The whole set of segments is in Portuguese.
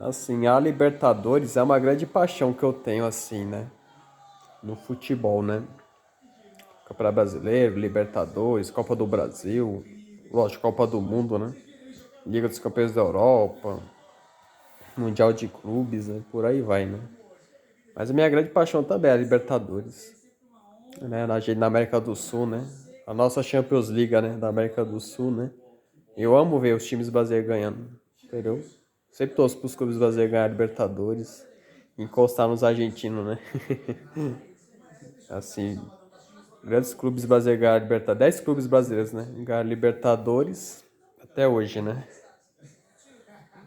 Assim, a Libertadores é uma grande paixão que eu tenho, assim, né? No futebol, né? Campeonato Brasileiro, Libertadores, Copa do Brasil, lógico, Copa do Mundo, né? Liga dos Campeões da Europa, Mundial de Clubes, né? Por aí vai, né? Mas a minha grande paixão também é a Libertadores, né? Na América do Sul, né? A nossa Champions League, né? Da América do Sul, né? Eu amo ver os times brasileiros ganhando, entendeu? Sempre torço pros clubes brasileiros ganhar a Libertadores, encostar nos argentinos, né? Assim, grandes clubes brasileiros ganharam a Libertadores, 10 clubes brasileiros, né? Ganharam a Libertadores até hoje, né?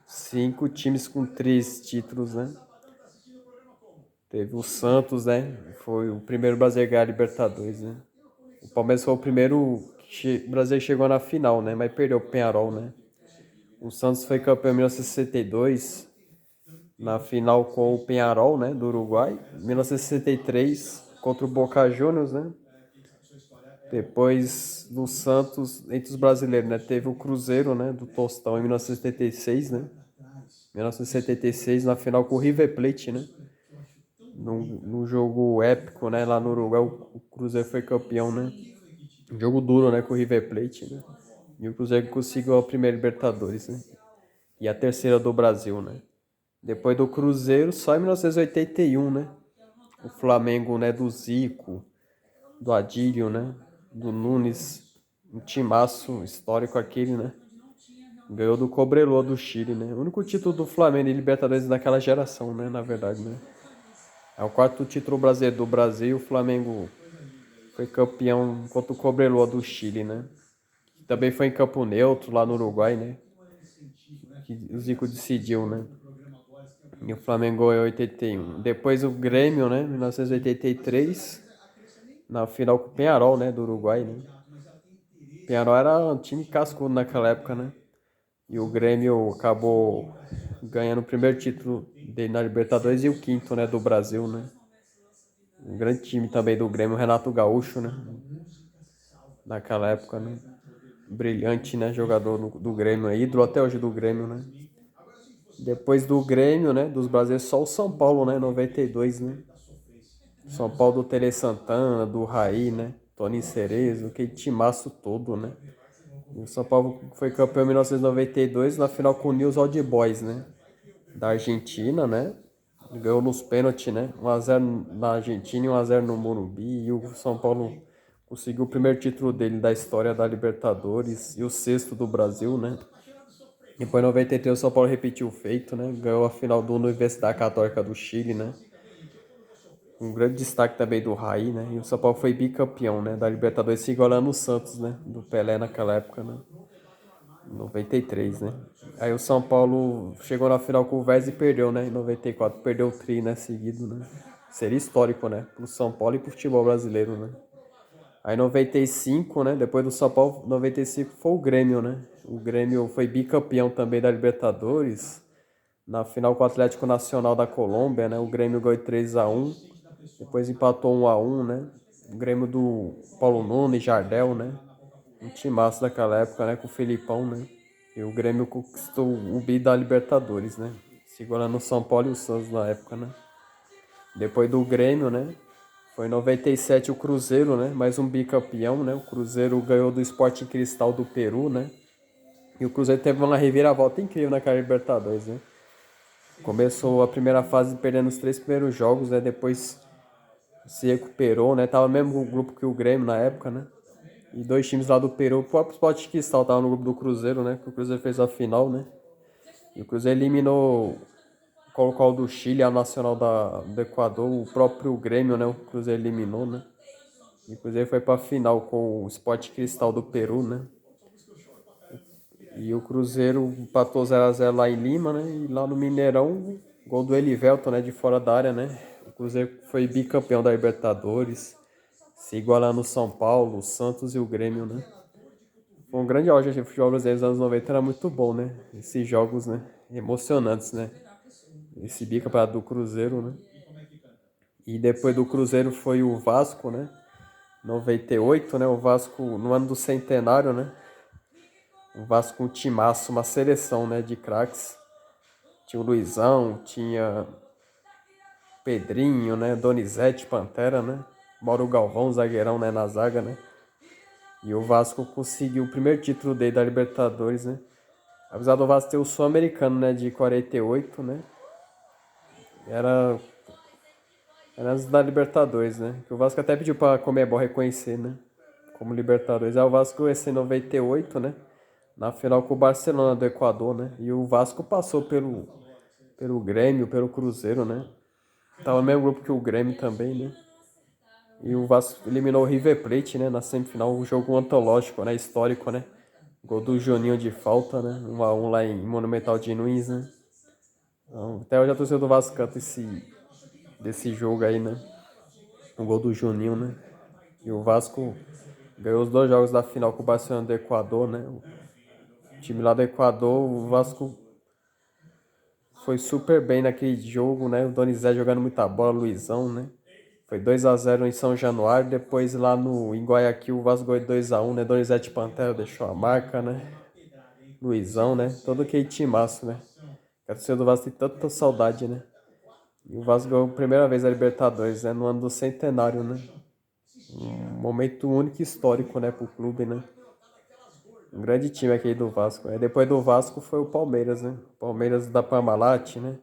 5 times com 3 títulos, né? Teve o Santos, né? Foi o primeiro brasileiro a ganhar a Libertadores, né? O Palmeiras foi o primeiro brasileiro que chegou na final, né? Mas perdeu o Penharol, né? O Santos foi campeão em 1962, na final com o Penharol, né? Do Uruguai. 1963, contra o Boca Juniors, né? Depois do Santos, entre os brasileiros, né? Teve o Cruzeiro, né? Do Tostão em 1976, né? 1976, na final com o River Plate, né? Num jogo épico, né? Lá no Uruguai, o Cruzeiro foi campeão, né? Um jogo duro, né? Com o River Plate, né? E o Cruzeiro conseguiu a primeira Libertadores, né? E a terceira do Brasil, né? Depois do Cruzeiro, só em 1981, né? O Flamengo, né? Do Zico, do Adílio, né? Do Nunes, um timaço histórico aquele, né? Ganhou do Cobreloa do Chile, né? O único título do Flamengo e Libertadores daquela geração, né? Na verdade, né? É o quarto título brasileiro do Brasil. O Flamengo foi campeão contra o Cobreloa do Chile, né? Também foi em campo neutro lá no Uruguai, né? Que o Zico decidiu, né? E o Flamengo ganhou em 81. Depois o Grêmio, né? 1983. Na final com o Penharol, né? Do Uruguai, né? Penharol era um time cascudo naquela época, né? E o Grêmio acabou ganhando o primeiro título dele na Libertadores e o quinto, né? Do Brasil, né? Um grande time também do Grêmio, Renato Gaúcho, né? Naquela época, né? Brilhante, né? Jogador do Grêmio, ídolo até hoje do Grêmio, né? Depois do Grêmio, né? Dos brasileiros, só o São Paulo, né? 92, né? São Paulo do Tele Santana, do Raí, né? Tony Cerezo, aquele timaço todo, né? E o São Paulo foi campeão em 1992 na final com o News Old Boys, né? Da Argentina, né? Ganhou nos pênaltis, né? 1-0 na Argentina e 1-0 no Morumbi. E o São Paulo conseguiu o primeiro título dele da história da Libertadores e o sexto do Brasil, né? Depois em 93 o São Paulo repetiu o feito, né? Ganhou a final do Universidade Católica do Chile, né? Um grande destaque também do Raí, né? E o São Paulo foi bicampeão, né? Da Libertadores, se igualando o Santos, né? Do Pelé naquela época, né? 93, né? Aí o São Paulo chegou na final com o Vélez e perdeu, né? Em 94, perdeu o tri, né? Seguido, né? Seria histórico, né? Pro São Paulo e pro futebol brasileiro, né? Aí em 95, né? Depois do São Paulo, 95 foi o Grêmio, né? O Grêmio foi bicampeão também da Libertadores. Na final com o Atlético Nacional da Colômbia, né? O Grêmio ganhou 3-1. Depois empatou 1-1, né? O Grêmio do Paulo Nunes, Jardel, né? Um timaço daquela época, né? Com o Felipão, né? E o Grêmio conquistou o bi da Libertadores, né? Segurando o São Paulo e o Santos na época, né? Depois do Grêmio, né? Foi em 97 o Cruzeiro, né? Mais um bicampeão, né? O Cruzeiro ganhou do Sporting Cristal do Peru, né? E o Cruzeiro teve uma reviravolta incrível naquela Libertadores, né? Começou a primeira fase perdendo os 3 primeiros jogos, né? Depois se recuperou, né? Tava no mesmo grupo que o Grêmio na época, né? E 2 times lá do Peru, o próprio Sport Cristal tava no grupo do Cruzeiro, né? Que o Cruzeiro fez a final, né? E o Cruzeiro eliminou o Colo-Colo do Chile, a Nacional do Equador, o próprio Grêmio, né? O Cruzeiro eliminou, né? E o Cruzeiro foi pra final com o Sport Cristal do Peru, né? E o Cruzeiro empatou 0-0 lá em Lima, né? E lá no Mineirão, gol do Elivelton, né? De fora da área, né? O Cruzeiro foi bicampeão da Libertadores, se igualando o São Paulo, o Santos e o Grêmio, né? Foi um grande auge de futebol brasileiro nos anos 90, era muito bom, né? Esses jogos, né? Emocionantes, né? Esse bicampeonato do Cruzeiro, né? E depois do Cruzeiro foi o Vasco, né? 98, né? O Vasco no ano do centenário, né? O Vasco um timaço, uma seleção, né? De craques. Tinha o Luizão, tinha Pedrinho, né? Donizete, Pantera, né? Mauro Galvão, zagueirão, né? Na zaga, né? E o Vasco conseguiu o primeiro título dele da Libertadores, né? Apesar do Vasco ter o Sul-Americano, né? De 48, né? Era antes da Libertadores, né? Que o Vasco até pediu pra Conmebol reconhecer, né? Como Libertadores. Aí o Vasco esse em 98, né? Na final com o Barcelona do Equador, né? E o Vasco passou pelo Grêmio, pelo Cruzeiro, né? Tava no mesmo grupo que o Grêmio também, né? E o Vasco eliminou o River Plate, né? Na semifinal, um jogo antológico, né? Histórico, né? Gol do Juninho de falta, né? 1-1 lá em Monumental de Nunes, né? Então, até hoje a torcida do Vasco canta desse jogo aí, né? O gol do Juninho, né? E o Vasco ganhou os 2 jogos da final com o Barcelona do Equador, né? O time lá do Equador, o Vasco foi super bem naquele jogo, né? O Donizete jogando muita bola, Luizão, né? Foi 2-0 em São Januário, depois lá em Guayaquil o Vasco ganhou 2-1, né? Donizete Pantera deixou a marca, né? Luizão, né? Todo aquele timaço, né? A torcida do Vasco tem tanta saudade, né? E o Vasco ganhou a primeira vez a Libertadores, né? No ano do centenário, né? Um momento único e histórico, né? Pro clube, né? Um grande time aqui do Vasco. Aí depois do Vasco foi o Palmeiras, né? Palmeiras da Parmalat, né?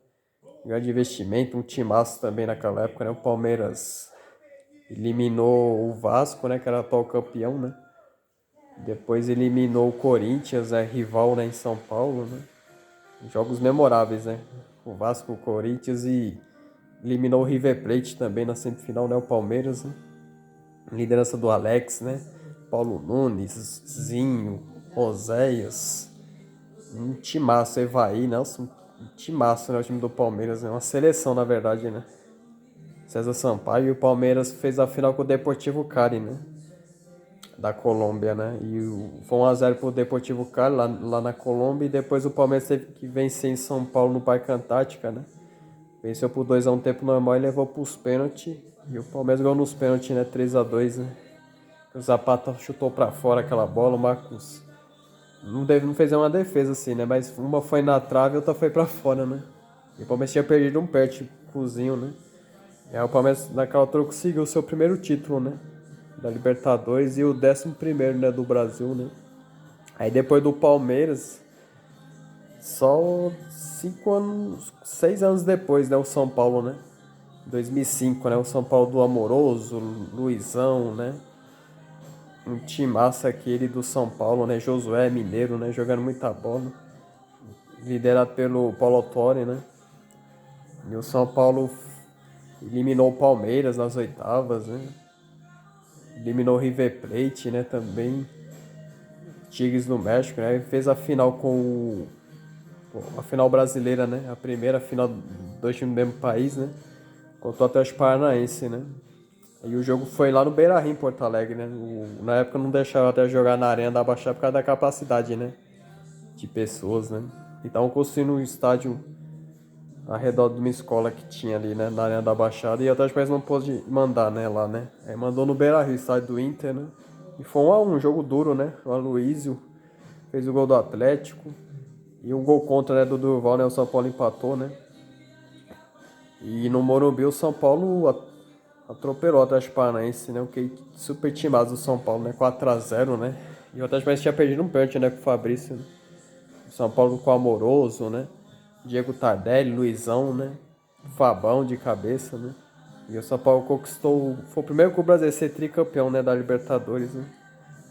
Grande investimento, um timaço também naquela época, né? O Palmeiras eliminou o Vasco, né? Que era atual campeão, né? Depois eliminou o Corinthians, rival, né? Em São Paulo, né? Jogos memoráveis, né? O Vasco, o Corinthians e eliminou o River Plate também na semifinal, né? O Palmeiras, né? Liderança do Alex, né? Paulo Nunes, Zinho, Oséias, um timaço, Evaí, Nelson, um timaço, né? O time do Palmeiras, né? Uma seleção, na verdade, né? César Sampaio e o Palmeiras fez a final com o Deportivo Cali, né? Da Colômbia, né? E foi 1-0 pro Deportivo Cali lá na Colômbia e depois o Palmeiras teve que vencer em São Paulo no Parque Antártica, né? Venceu por 2-1 tempo normal e levou pros pênaltis. E o Palmeiras ganhou nos pênaltis, né? 3-2, né? O Zapata chutou pra fora aquela bola, o Marcos não fez uma defesa assim, né? Mas uma foi na trave e outra foi pra fora, né? E o Palmeiras tinha perdido um pênalti cozinho, né? E aí o Palmeiras naquela altura conseguiu o seu primeiro título, né? Da Libertadores e o 11º, né? Do Brasil, né? Aí depois do Palmeiras, só 5 anos, 6 anos depois, né? O São Paulo, né? 2005, né? O São Paulo do Amoroso, Luizão, né? Um timaço aquele do São Paulo, né? Josué Mineiro, né? Jogando muita bola. Liderado pelo Paulo Autuori, né? E o São Paulo eliminou o Palmeiras nas oitavas, né? Eliminou o River Plate, né? Também. Tigres do México, né? E fez a final a final brasileira, né? A primeira final dos 2 times do mesmo país, né? Contra o Atlético Paranaense, né? E o jogo foi lá no Beira-Rio, em Porto Alegre, né? Na época não deixava até jogar na Arena da Baixada por causa da capacidade, né? De pessoas, né? Então construindo um estádio ao redor de uma escola que tinha ali, né? Na Arena da Baixada. E o Atlético Paranaense não pôde mandar, né? Lá, né? Aí mandou no Beira-Rio, estádio do Inter, né? E foi 1-1, um jogo duro, né? O Aloysio fez o gol do Atlético. E um gol contra, né, do Durval, né? O São Paulo empatou, né? E no Morumbi o São Paulo atropelou o Atlético Paranaense, né? O que super timado do São Paulo, né? 4-0, né? E o Atlético Paranaense tinha perdido um pênalti, né? Com o Fabrício, né? O São Paulo com o Amoroso, né? Diego Tardelli, Luizão, né? Fabão de cabeça, né? E o São Paulo conquistou... Foi o primeiro clube brasileiro a ser tricampeão, né? Da Libertadores, né?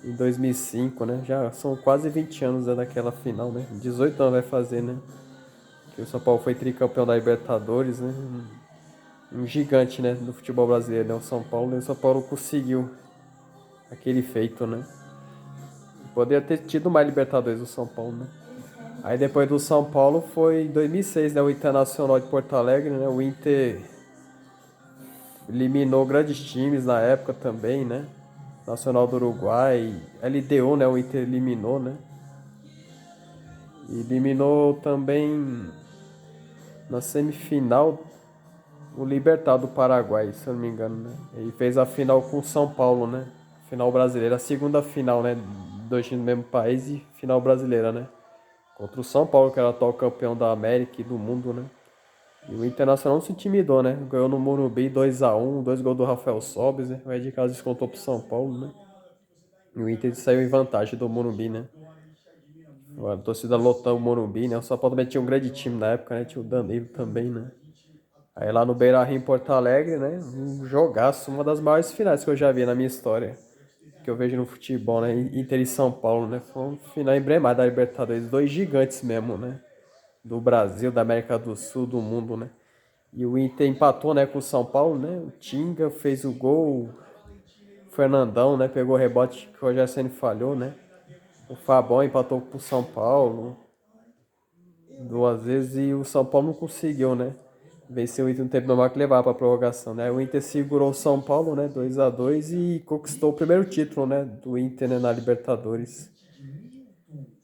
Em 2005, né? Já são quase 20 anos, né, daquela final, né? 18 anos vai fazer, né? Que o São Paulo foi tricampeão da Libertadores, né? Um gigante, né, do futebol brasileiro, né? O São Paulo. E o São Paulo conseguiu aquele feito, né? Poderia ter tido mais Libertadores do São Paulo, né? Aí depois do São Paulo foi em 2006, né? O Internacional de Porto Alegre, né? O Inter eliminou grandes times na época também, né? Nacional do Uruguai, LDU, né? O Inter eliminou, né? E eliminou também na semifinal o Libertad do Paraguai, se eu não me engano, né? E fez a final com o São Paulo, né? Final brasileira, a segunda final, né? 2 times do mesmo país e final brasileira, né? Contra o São Paulo, que era o atual campeão da América e do mundo, né? E o Internacional não se intimidou, né? Ganhou no Morumbi 2-1, dois gols do Rafael Sobis, né? O Ed Casa descontou pro São Paulo, né? E o Inter saiu em vantagem do Morumbi, né? A torcida lotando o Morumbi, né? O São Paulo também tinha um grande time na época, né? Tinha o Danilo também, né? Aí lá no Beira-Rio, em Porto Alegre, né? Um jogaço, uma das maiores finais que eu já vi na minha história. Que eu vejo no futebol, né? Inter e São Paulo, né? Foi um final emblemático da Libertadores. Dois gigantes mesmo, né? Do Brasil, da América do Sul, do mundo, né? E o Inter empatou, né, com o São Paulo, né? O Tinga fez o gol, o Fernandão, né, pegou o rebote que o Rogério Ceni falhou, né? O Fabão empatou com o São Paulo duas vezes e o São Paulo não conseguiu, né? Venceu o Inter no tempo normal que levava para prorrogação, né? O Inter segurou o São Paulo, né, 2-2 e conquistou o primeiro título, né, do Inter, né, na Libertadores.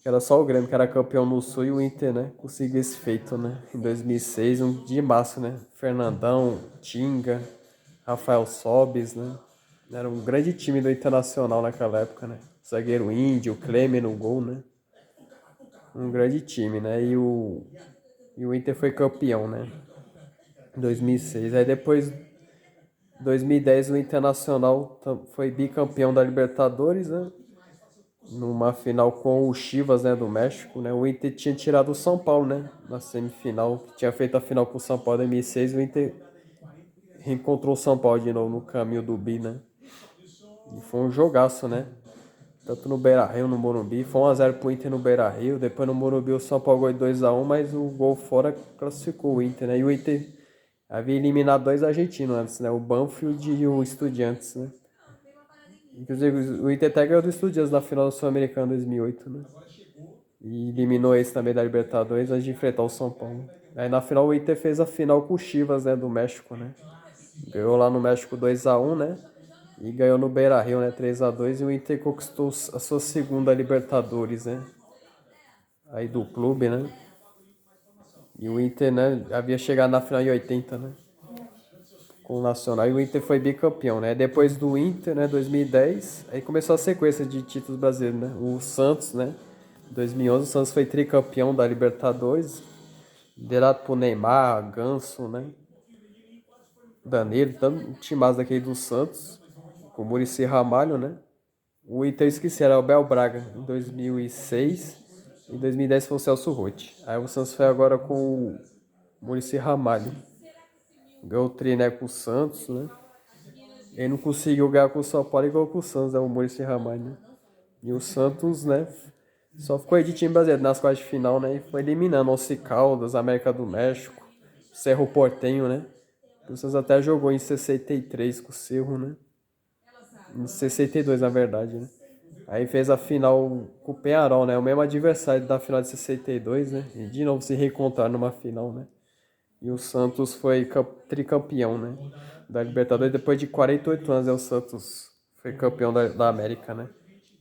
Era só o Grêmio que era campeão no Sul e o Inter, né, conseguiu esse feito, né? Em 2006, um de massa, né? Fernandão, Tinga, Rafael Sobis, né? Era um grande time do Internacional naquela época, né? Zagueiro Índio, Klemer no gol, né? Um grande time, né? E o Inter foi campeão, né? Em 2006. Aí depois, em 2010, o Internacional foi bicampeão da Libertadores, né? Numa final com o Chivas, né, do México, né? O Inter tinha tirado o São Paulo, né? Na semifinal, que tinha feito a final com o São Paulo em 2006, o Inter reencontrou o São Paulo de novo no caminho do bi, né? E foi um jogaço, né? Tanto no Beira-Rio, no Morumbi. Foi 1-0 pro Inter no Beira-Rio. Depois no Morumbi o São Paulo ganhou 2-1, mas o gol fora classificou o Inter, né? E o Inter havia eliminado dois argentinos antes, né? O Banfield e o Estudiantes, né? Inclusive o Inter até ganhou do Estudiantes na final do Sul-Americano 2008, né? E eliminou esse também da Libertadores antes de enfrentar o São Paulo. Aí na final o Inter fez a final com o Chivas, né? Do México, né? Ganhou lá no México 2-1, né? E ganhou no Beira-Rio, né? 3-2 e o Inter conquistou a sua segunda Libertadores, né? Aí do clube, né? E o Inter, né? Havia chegado na final em 80, né? Com o Nacional. E o Inter foi bicampeão, né? Depois do Inter, né? 2010, aí começou a sequência de títulos brasileiros, né? O Santos, né? Em 2011, o Santos foi tricampeão da Libertadores. Liderado por Neymar, Ganso, né? Danilo, tanto um timaço daquele do Santos. Com o Muricy Ramalho, né? O Inter, eu esqueci, era o Abel Braga em 2006. Em 2010 foi o Celso Roth. Aí o Santos foi agora com o Muricy Ramalho. Ganhou o tri, né, com o Santos, né? Ele não conseguiu ganhar com o São Paulo e ganhou com o Santos, é o Muricy Ramalho, né? E o Santos, né, só ficou aí de time brasileiro nas quartas de final, né? E foi eliminando o Once Caldas, América do México, Cerro Porteño, né? O Santos até jogou em 63 com o Cerro, né? Em 62, na verdade, né? Aí fez a final com o Peñarol, né? O mesmo adversário da final de 62, né? E de novo se reencontraram numa final, né? E o Santos foi tricampeão, né? Da Libertadores. Depois de 48 anos, o Santos foi campeão da América, né?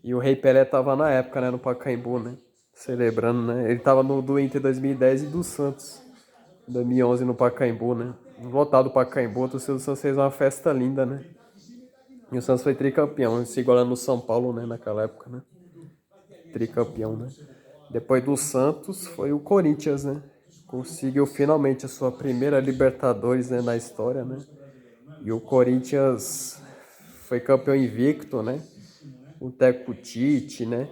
E o Rei Pelé tava na época, né? No Pacaembu, né? Celebrando, né? Ele tava no do Inter 2010 e do Santos 2011 no Pacaembu, né? Lotado o Pacaembu, o torcedor do Santos fez uma festa linda, né? E o Santos foi tricampeão, se igualando no São Paulo, né? Naquela época, né? Tricampeão, né? Depois do Santos foi o Corinthians, né? Conseguiu finalmente a sua primeira Libertadores, né, na história, né? E o Corinthians foi campeão invicto, né? O Teco Tite, né?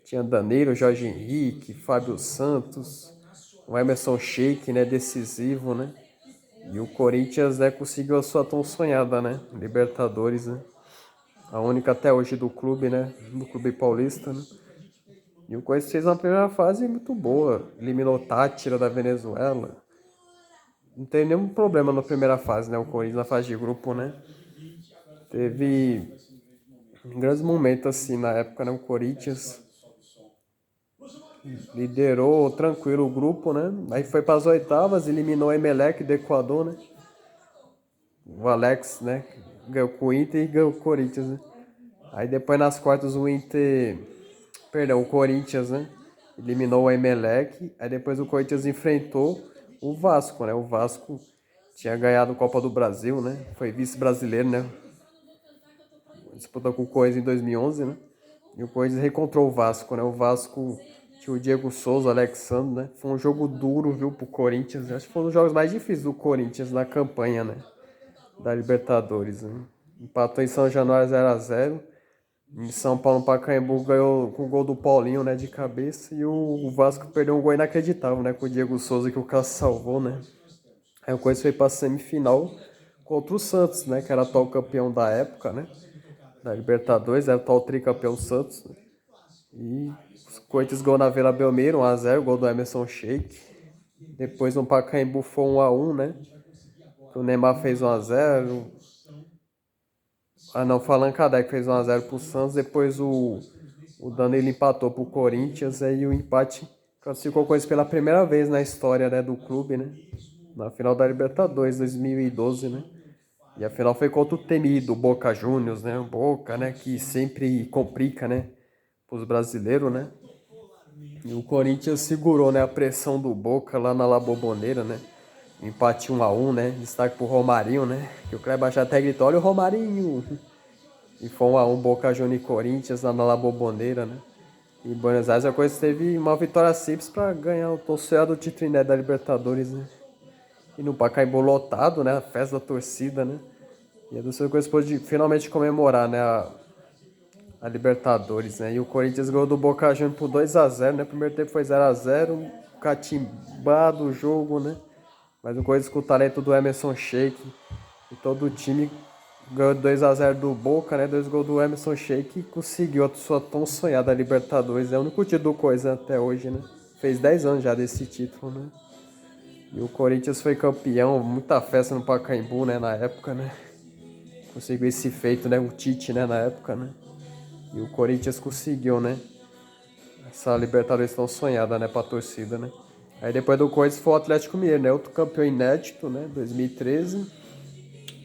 Tinha Danilo, Jorge Henrique, Fábio Santos, o Emerson Sheik, né? Decisivo, né? E o Corinthians, né, conseguiu a sua tão sonhada, né? Libertadores, né? A única até hoje do clube, né? Do clube paulista, né? E o Corinthians fez uma primeira fase muito boa. Eliminou Tátira da Venezuela. Não teve nenhum problema na primeira fase, né? O Corinthians na fase de grupo, né? Teve grandes momentos assim na época, né? O Corinthians liderou tranquilo o grupo, né? Aí foi para as oitavas, eliminou o Emelec do Equador, né? O Alex, né? Ganhou com o Inter e ganhou o Corinthians, né? Aí depois nas quartas o Inter... Perdão, o Corinthians, né? Eliminou o Emelec. Aí depois o Corinthians enfrentou o Vasco, né? O Vasco tinha ganhado a Copa do Brasil, né? Foi vice-brasileiro, né? Disputou com o Corinthians em 2011, né? E o Corinthians reencontrou o Vasco, né? O Vasco Tinha o Diego Souza, o Alexandre, né? Foi um jogo duro, viu, pro Corinthians. Acho que foi um dos jogos mais difíceis do Corinthians na campanha, né? Da Libertadores, né? Empatou em São Januário 0x0. Em São Paulo, no Pacaembu, ganhou com o gol do Paulinho, né, de cabeça. E o Vasco perdeu um gol inacreditável, né, com o Diego Souza, que o Cássio salvou, né. Aí o Corinthians foi pra semifinal contra o Santos, né, que era atual campeão da época, né, da Libertadores, era o atual tricampeão Santos. Né? E o Corinthians ganhou na Vila Belmiro, 1x0, gol do Emerson Sheik. Depois no Pacaembu foi 1x1, né, que o Neymar fez 1x0. Ah, não, foi o Allan Kardec fez 1x0 pro Santos, depois o Danilo empatou pro Corinthians, aí o empate classificou o Corinthians pela primeira vez na história, né, do clube, né, na final da Libertadores 2012, né, e a final foi contra o temido Boca Juniors, né, o Boca, né, que sempre complica, né, pros brasileiros, né, e o Corinthians segurou, né, a pressão do Boca lá na La Bombonera, né, empate 1x1, né, destaque pro Romarinho, né, que o Kleber até gritou, olha o Romarinho! E foi 1x1 Boca Juniors e Corinthians lá na La Bombonera, né? E Buenos Aires a coisa teve uma vitória simples para ganhar o torcedor do título inédito da Libertadores, né? E no Pacaembu lotado, né? A festa da torcida, né? E a torcida coisa pôde finalmente comemorar, né? A Libertadores, né? E o Corinthians ganhou do Boca Juniors por 2x0, né? Primeiro tempo foi 0x0, catimbado o jogo, né? Mas o Corinthians com o talento do Emerson Sheik e todo o time ganhou 2x0 do Boca, né? 2 gols do Emerson Sheik e conseguiu a sua tão sonhada Libertadores. É o único título do Coisa até hoje, né? Fez 10 anos já desse título, né? E o Corinthians foi campeão, muita festa no Pacaembu, né? Na época, né? Conseguiu esse feito, né? O Tite, né? Na época, né? E o Corinthians conseguiu, né? Essa Libertadores tão sonhada, né? Pra torcida, né? Aí depois do Corinthians foi o Atlético Mineiro, né? Outro campeão inédito, né? 2013.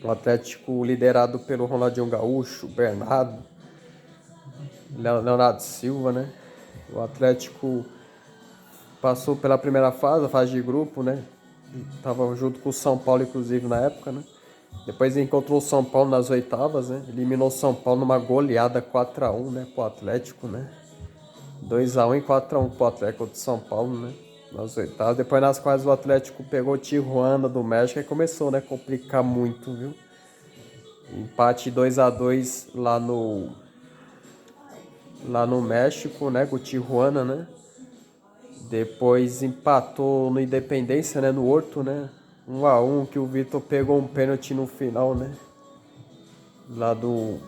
O Atlético liderado pelo Ronaldinho Gaúcho, Bernardo, Leonardo Silva, né? O Atlético passou pela primeira fase, a fase de grupo, né? Tava junto com o São Paulo, inclusive, na época, né? Depois encontrou o São Paulo nas oitavas, né? Eliminou o São Paulo numa goleada 4x1, né? Pro Atlético, né? 2x1 e 4x1 pro Atlético contra o São Paulo, né? Nas oitavas. Depois nas quais o Atlético pegou o Tijuana do México e começou, né? Complicar muito, viu? Empate 2x2 lá no México, né? Com o Tijuana, né? Depois empatou no Independência, né? No Horto, né? 1x1 que o Vitor pegou um pênalti no final, né? Lá do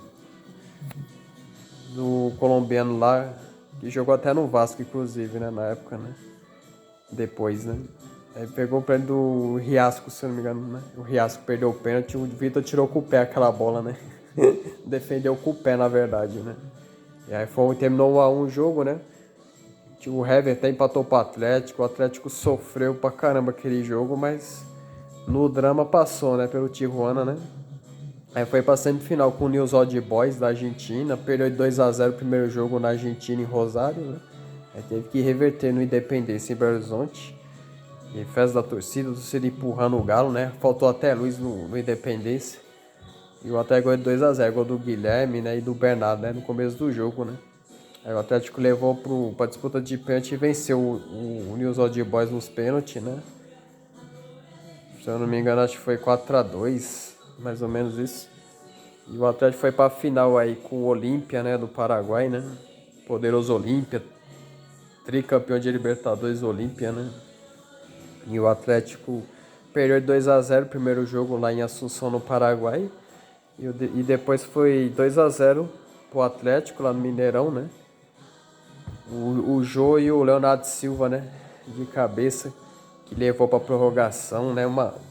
colombiano lá, que jogou até no Vasco, inclusive, né? Na época, né? Depois, né? Aí pegou o pênalti do Riasco, se eu não me engano, né? O Riasco perdeu o pênalti, o Vitor tirou com o pé aquela bola, né? Defendeu com o pé, na verdade, né? E aí terminou 1x1 o jogo, né? O Hever até empatou pro Atlético, o Atlético sofreu pra caramba aquele jogo, mas no drama passou, né? Pelo Tijuana, né? Aí foi pra semifinal com o News Old Boys da Argentina, perdeu de 2x0 o primeiro jogo na Argentina, em Rosário, né? Aí teve que reverter no Independência em Belo Horizonte. E festa da torcida empurrando o Galo, né? Faltou até luz no Independência. E o Atlético ganhou de 2x0, gol do Guilherme, né? E do Bernardo, né? No começo do jogo, né? Aí o Atlético levou pra disputa de pênalti e venceu o News Old Boys nos pênaltis, né? Se eu não me engano, acho que foi 4x2, mais ou menos isso. E o Atlético foi pra final aí com o Olímpia, né? Do Paraguai, né? Poderoso Olímpia, tricampeão de Libertadores Olímpia, né? E o Atlético perdeu de 2x0 o primeiro jogo lá em Assunção, no Paraguai. E depois foi 2x0 pro Atlético lá no Mineirão, né? O Jô e o Leonardo Silva, né? De cabeça, que levou pra prorrogação, né?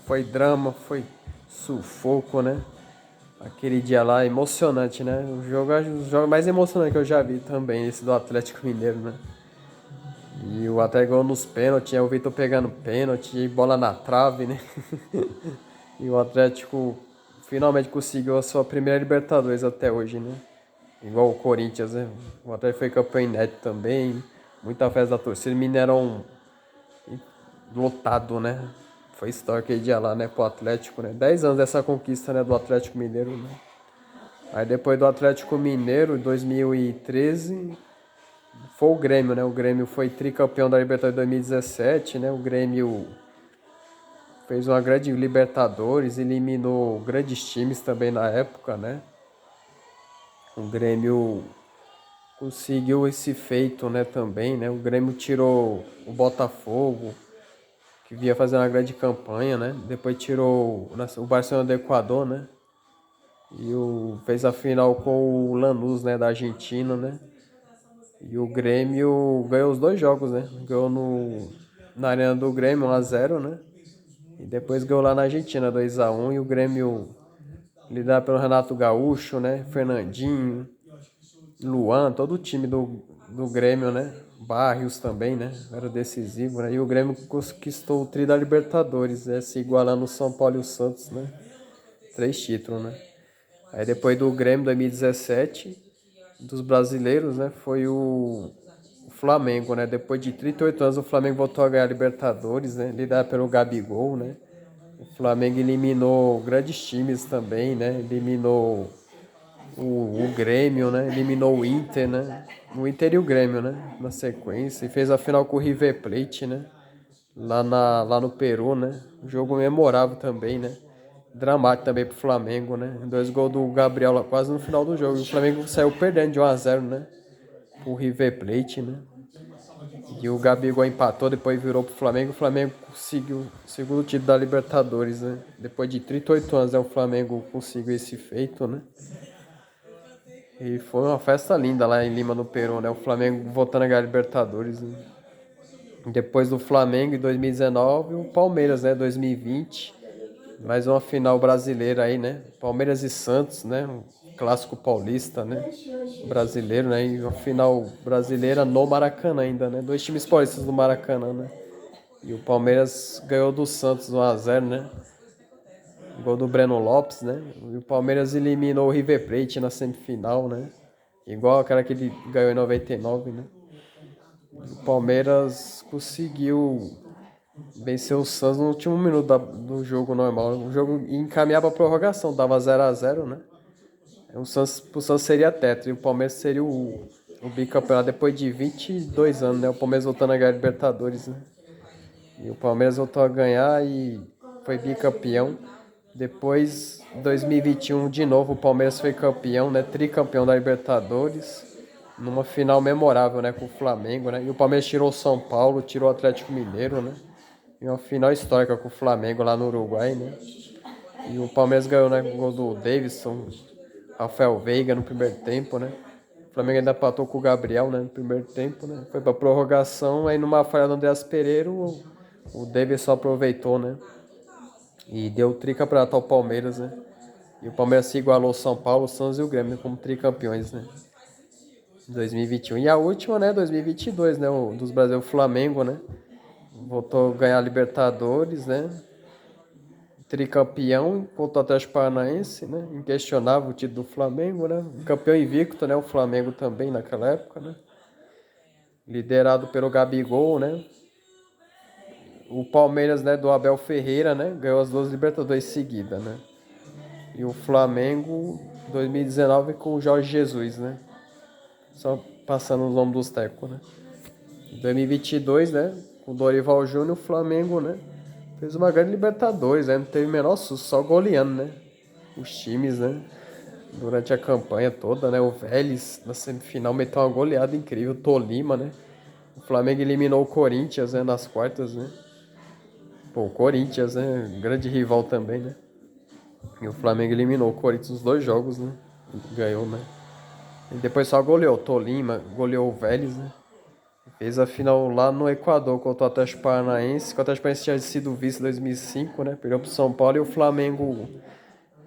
Foi drama, foi sufoco, né? Aquele dia lá, emocionante, né? O jogo mais emocionante que eu já vi também, esse do Atlético Mineiro, né? E o Atlético ganhou nos pênaltis, o Vitor pegando pênalti, bola na trave, né? E o Atlético finalmente conseguiu a sua primeira Libertadores até hoje, né? Igual o Corinthians, né? O Atlético foi campeão inédito também. Muita festa da torcida. Mineirão lotado, né? Foi história aquele dia lá, né? Pro Atlético, né? 10 anos dessa conquista, né? Do Atlético Mineiro, né? Aí depois do Atlético Mineiro, em 2013, foi o Grêmio, né? O Grêmio foi tricampeão da Libertadores 2017, né? O Grêmio fez uma grande Libertadores, eliminou grandes times também na época, né? O Grêmio conseguiu esse feito, né, também, né? O Grêmio tirou o Botafogo, que vinha fazendo uma grande campanha, né? Depois tirou o Barcelona do Equador, né? E fez a final com o Lanús, né, da Argentina, né? E o Grêmio ganhou os dois jogos, né? Ganhou na Arena do Grêmio 1-0, né? E depois ganhou lá na Argentina 2-1. E o Grêmio liderado pelo Renato Gaúcho, né? Fernandinho, Luan, todo o time do Grêmio, né? Barrios também, né? Era decisivo, né? E o Grêmio conquistou o tri da Libertadores, né? Se igualando o São Paulo e o Santos, né? 3 títulos, né? Aí depois do Grêmio 2017, dos brasileiros, né? Foi o Flamengo, né? Depois de 38 anos, o Flamengo voltou a ganhar a Libertadores, né? Liderado pelo Gabigol, né? O Flamengo eliminou grandes times também, né? Eliminou o Grêmio, né? Eliminou o Inter, né? O Inter e o Grêmio, né? Na sequência. E fez a final com o River Plate, né? Lá no Peru, né? Um jogo memorável também, né? Dramático também pro Flamengo, né? 2 gols do Gabriel lá quase no final do jogo. E o Flamengo saiu perdendo de 1-0, né? O River Plate, né? E o Gabigol empatou, depois virou pro Flamengo. O Flamengo conseguiu o segundo título da Libertadores, né? Depois de 38 anos, o Flamengo conseguiu esse feito, né? E foi uma festa linda lá em Lima, no Peru, né? O Flamengo voltando a ganhar a Libertadores, né? Depois do Flamengo em 2019, o Palmeiras, né? 2020. Mais uma final brasileira aí, né? Palmeiras e Santos, né? Um clássico paulista, né? Brasileiro, né? E uma final brasileira no Maracanã ainda, né? 2 times paulistas no Maracanã, né? E o Palmeiras ganhou do Santos 1-0, né? Gol do Breno Lopes, né? E o Palmeiras eliminou o River Plate na semifinal, né? Igual aquela que ele ganhou em 99, né? O Palmeiras conseguiu vencer o Santos no último minuto do jogo normal. O jogo encaminhava a prorrogação, dava 0-0, né? O Santos seria tetra e o Palmeiras seria o bicampeonato depois de 22 anos, né? O Palmeiras voltando a ganhar a Libertadores, né? E o Palmeiras voltou a ganhar e foi bicampeão. Depois, 2021, de novo, o Palmeiras foi campeão, né? Tricampeão da Libertadores. Numa final memorável, né? Com o Flamengo, né? E o Palmeiras tirou o São Paulo, tirou o Atlético Mineiro, né? E uma final histórica com o Flamengo lá no Uruguai, né? E o Palmeiras ganhou, né? Com o gol do Davidson, Rafael Veiga no primeiro tempo, né? O Flamengo ainda empatou com o Gabriel, né? No primeiro tempo, né? Foi pra prorrogação, aí numa falha do Andreas Pereira, o Davidson aproveitou, né? E deu o tricampeonato ao Palmeiras, né? E o Palmeiras se igualou ao São Paulo, o Santos e o Grêmio como tricampeões, né? Em 2021. E a última, né? 2022, né? O dos brasileiros, o Flamengo, né? Voltou a ganhar a Libertadores, né? Tricampeão contra o Atlético Paranaense, né? Inquestionável o título do Flamengo, né? Campeão invicto, né? O Flamengo também naquela época, né? Liderado pelo Gabigol, né? O Palmeiras, né? Do Abel Ferreira, né? Ganhou as 2 Libertadores seguidas, né? E o Flamengo 2019 com o Jorge Jesus, né? Só passando os nomes dos técnicos, né? 2022, né? Com o Dorival Júnior, o Flamengo, né? Fez uma grande Libertadores, né? Não teve o menor susto, só goleando, né? Os times, né? Durante a campanha toda, né? O Vélez, na semifinal, meteu uma goleada incrível. O Tolima, né? O Flamengo eliminou o Corinthians, né? Nas quartas, né? Pô, o Corinthians, né? Grande rival também, né? E o Flamengo eliminou o Corinthians nos 2 jogos, né? Ganhou, né? E depois só goleou o Tolima, goleou o Vélez, né? Fez a final lá no Equador contra o Atlético Paranaense. O Atlético Paranaense tinha sido vice em 2005, né? Perdeu pro São Paulo e o Flamengo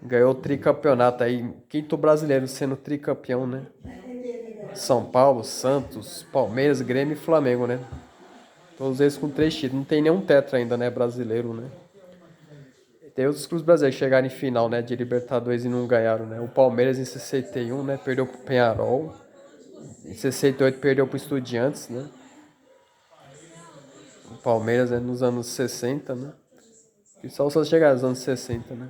ganhou o tricampeonato aí. Quinto brasileiro sendo tricampeão, né? São Paulo, Santos, Palmeiras, Grêmio e Flamengo, né? Todos eles com 3 títulos. Não tem nenhum tetra ainda, né? Brasileiro, né? Tem outros clubes brasileiros que chegaram em final, né? De Libertadores e não ganharam, né? O Palmeiras em 61, né? Perdeu pro Peñarol. Em 68 perdeu pro Estudiantes, né? O Palmeiras, né? Nos anos 60, né? E só chegaram nos anos 60, né?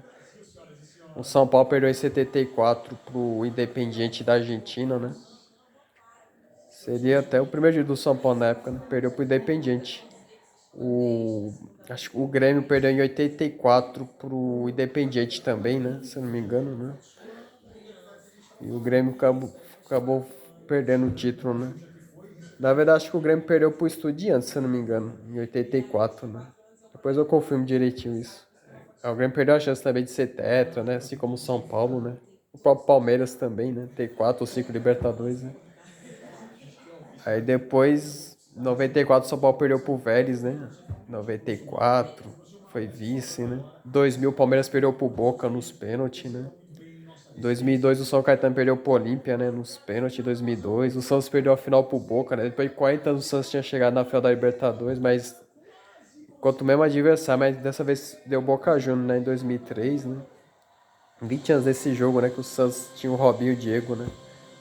O São Paulo perdeu em 74 pro Independiente da Argentina, né? Seria até o primeiro dia do São Paulo na época, né? Perdeu pro Independiente. Acho que o Grêmio perdeu em 84 pro Independiente também, né? Se eu não me engano, né? E o Grêmio acabou perdendo o título, né? Na verdade, acho que o Grêmio perdeu pro Estudiantes, se eu não me engano, em 84, né? Depois eu confirmo direitinho isso. O Grêmio perdeu a chance também de ser tetra, né? Assim como o São Paulo, né? O próprio Palmeiras também, né? Ter 4 ou 5 Libertadores, né? Aí depois, 94, o São Paulo perdeu pro Vélez, né? 94, foi vice, né? 2000, o Palmeiras perdeu pro Boca nos pênaltis, né? 2002, o São Caetano perdeu pro Olímpia, né? Nos pênaltis, 2002. O Santos perdeu a final pro Boca, né? Depois de 40 anos, o Santos tinha chegado na final da Libertadores, mas contra o mesmo adversário, mas dessa vez deu Boca Juniors, né? Em 2003, né? 20 anos desse jogo, né? Que o Santos tinha o Robinho e o Diego, né?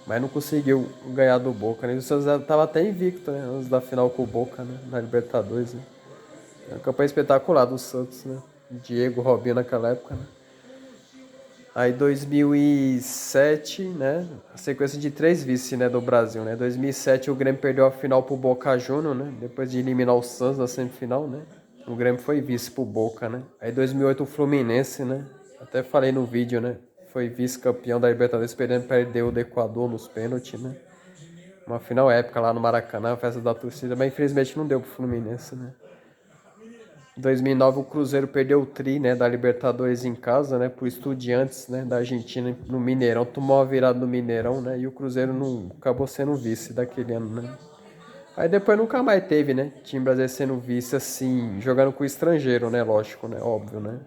Mas não conseguiu ganhar do Boca, né? O Santos tava até invicto, né? Antes da final com o Boca, né? Na Libertadores, né? É uma campanha espetacular do Santos, né? Diego, Robinho naquela época, né? Aí 2007, né? A sequência de 3 vice, né? Do Brasil, né? 2007 o Grêmio perdeu a final pro Boca Juniors, né? Depois de eliminar o Santos na semifinal, né? O Grêmio foi vice pro Boca, né? Aí 2008 o Fluminense, né? Até falei no vídeo, né? Foi vice-campeão da Libertadores, perdeu o do Equador nos pênaltis, né? Uma final épica lá no Maracanã, a festa da torcida, mas infelizmente não deu pro Fluminense, né? Em 2009 o Cruzeiro perdeu o tri, né, da Libertadores em casa, né, pro Estudiantes, né, da Argentina no Mineirão, tomou uma virada no Mineirão, né, e o Cruzeiro não acabou sendo vice daquele ano, né. Aí depois nunca mais teve, né, time brasileiro sendo vice assim, jogando com o estrangeiro, né, lógico, né, óbvio, né.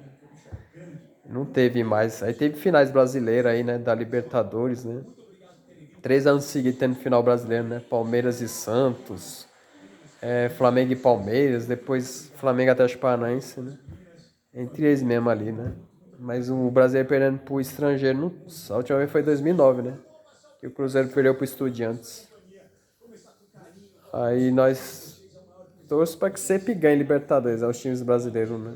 Não teve mais. Aí teve finais brasileiras aí, né, da Libertadores, né. 3 anos seguidos tendo final brasileiro, né, Palmeiras e Santos, Flamengo e Palmeiras, depois Flamengo e Atlético Paranaense, né. Entre eles mesmo ali, né? Mas o brasileiro perdendo pro estrangeiro, a última vez foi em 2009, né? Que o Cruzeiro perdeu pro Estudiantes. Aí nós torcemos para que sempre ganhe Libertadores, aos times brasileiros, né?